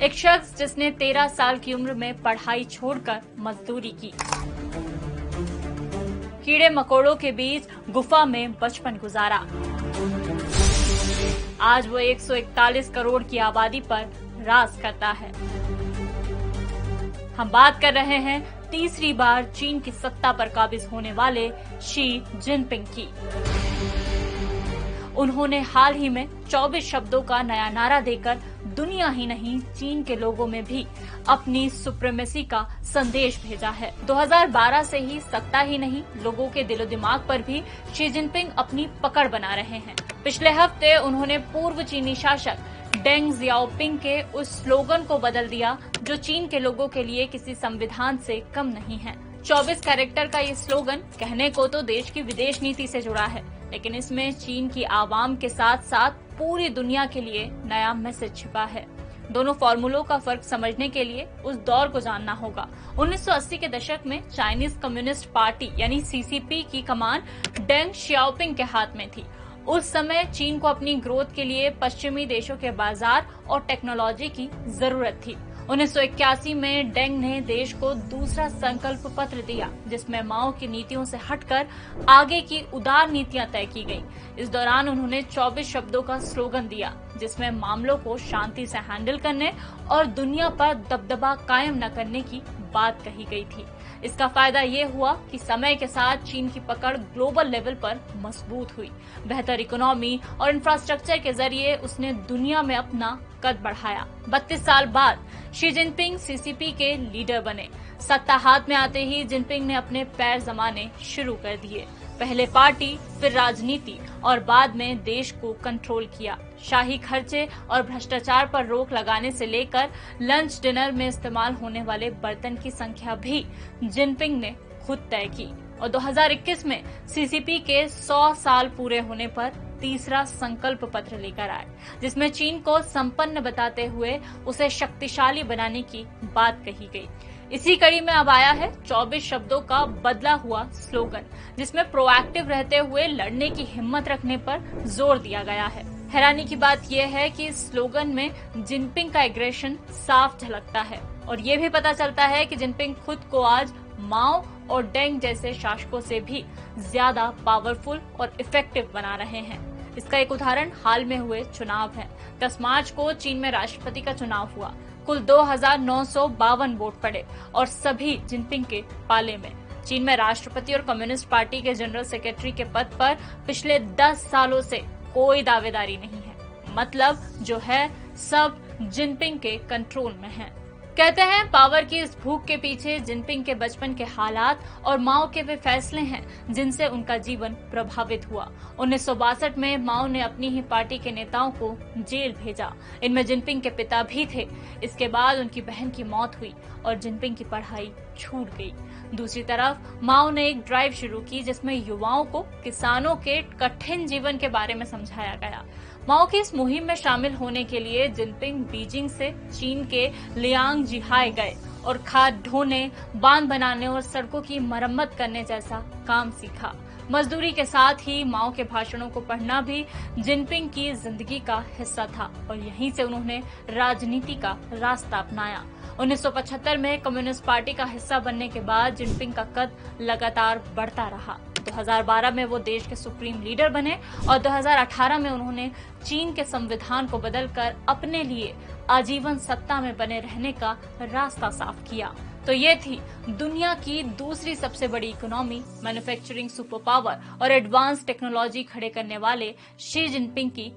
एक शख्स जिसने 13 साल की उम्र में पढ़ाई छोड़कर मजदूरी की, कीड़े मकोड़ों के बीच गुफा में बचपन गुजारा। आज वो 141 करोड़ की आबादी पर राज करता है। हम बात कर रहे हैं तीसरी बार चीन की सत्ता पर काबिज होने वाले शी जिनपिंग की। उन्होंने हाल ही में 24 शब्दों का नया नारा देकर दुनिया ही नहीं चीन के लोगों में भी अपनी सुप्रीमेसी का संदेश भेजा है। 2012 से ही सत्ता ही नहीं लोगों के दिलो दिमाग पर भी शी जिनपिंग अपनी पकड़ बना रहे हैं। पिछले हफ्ते उन्होंने पूर्व चीनी शासक डेंग जियाओपिंग के उस स्लोगन को बदल दिया जो चीन के लोगों के लिए किसी संविधान से कम नहीं है। 24 कैरेक्टर का ये स्लोगन कहने को तो देश की विदेश नीति से जुड़ा है, लेकिन इसमें चीन की आवाम के साथ साथ पूरी दुनिया के लिए नया मैसेज छिपा है। दोनों फॉर्मूलों का फर्क समझने के लिए उस दौर को जानना होगा। 1980 के दशक में चाइनीज कम्युनिस्ट पार्टी यानी सीसीपी की कमान डेंग शियाओपिंग के हाथ में थी। उस समय चीन को अपनी ग्रोथ के लिए पश्चिमी देशों के बाजार और टेक्नोलॉजी की जरूरत थी। 1981 में डेंग ने देश को दूसरा संकल्प पत्र दिया जिसमें माओ की नीतियों से हटकर आगे की उदार नीतियां तय की गईं। इस दौरान उन्होंने 24 शब्दों का स्लोगन दिया जिसमें मामलों को शांति से हैंडल करने और दुनिया पर दबदबा कायम न करने की बात कही गई थी। इसका फायदा ये हुआ कि समय के साथ चीन की पकड़ ग्लोबल लेवल पर मजबूत हुई। बेहतर इकोनॉमी और इंफ्रास्ट्रक्चर के जरिए उसने दुनिया में अपना कद बढ़ाया। 32 साल बाद शी जिनपिंग सीसीपी के लीडर बने। सत्ता हाथ में आते ही जिनपिंग ने अपने पैर जमाने शुरू कर दिए। पहले पार्टी, फिर राजनीति और बाद में देश को कंट्रोल किया। शाही खर्चे और भ्रष्टाचार पर रोक लगाने से लेकर लंच डिनर में इस्तेमाल होने वाले बर्तन की संख्या भी जिनपिंग ने खुद तय की। और 2021 में सीसीपी के 100 साल पूरे होने पर तीसरा संकल्प पत्र लेकर आए जिसमें चीन को संपन्न बताते हुए उसे शक्तिशाली बनाने की बात कही गई। इसी कड़ी में अब आया है 24 शब्दों का बदला हुआ स्लोगन जिसमें प्रोएक्टिव रहते हुए लड़ने की हिम्मत रखने पर जोर दिया गया है। हैरानी की बात यह है कि इस स्लोगन में जिनपिंग का एग्रेशन साफ झलकता है और ये भी पता चलता है कि जिनपिंग खुद को आज माओ और डेंग जैसे शासकों से भी ज्यादा पावरफुल और इफेक्टिव बना रहे हैं। इसका एक उदाहरण हाल में हुए चुनाव है। 10 मार्च को चीन में राष्ट्रपति का चुनाव हुआ। कुल 2952 वोट पड़े और सभी जिनपिंग के पाले में। चीन में राष्ट्रपति और कम्युनिस्ट पार्टी के जनरल सेक्रेटरी के पद पर पिछले 10 सालों से कोई दावेदारी नहीं है। मतलब जो है सब जिनपिंग के कंट्रोल में है। कहते हैं पावर की इस भूख के पीछे जिनपिंग के बचपन के हालात और माओ के वे फैसले हैं जिनसे उनका जीवन प्रभावित हुआ। 1962 में माओ ने अपनी ही पार्टी के नेताओं को जेल भेजा। इनमें जिनपिंग के पिता भी थे। इसके बाद उनकी बहन की मौत हुई और जिनपिंग की पढ़ाई छूट गई। दूसरी तरफ माओ ने एक ड्राइव शुरू की जिसमें युवाओं को किसानों के कठिन जीवन के बारे में समझाया गया। माओ की इस मुहिम में शामिल होने के लिए जिनपिंग बीजिंग से चीन के लियांग जिहाई गए और खाद ढोने, बांध बनाने और सड़कों की मरम्मत करने जैसा काम सीखा। मजदूरी के साथ ही माओ के भाषणों को पढ़ना भी जिनपिंग की जिंदगी का हिस्सा था और यहीं से उन्होंने राजनीति का रास्ता अपनाया। 1975 में कम्युनिस्ट पार्टी का हिस्सा बनने के बाद जिनपिंग का कद लगातार बढ़ता रहा। 2012 में वो देश के सुप्रीम लीडर बने और 2018 में उन्होंने चीन के संविधान को बदलकर अपने लिए आजीवन सत्ता में बने रहने का रास्ता साफ किया। तो ये थी दुनिया की दूसरी सबसे बड़ी इकोनॉमी, मैन्युफैक्चरिंग सुपर पावर और एडवांस टेक्नोलॉजी खड़े करने वाले शी जिनपिंग की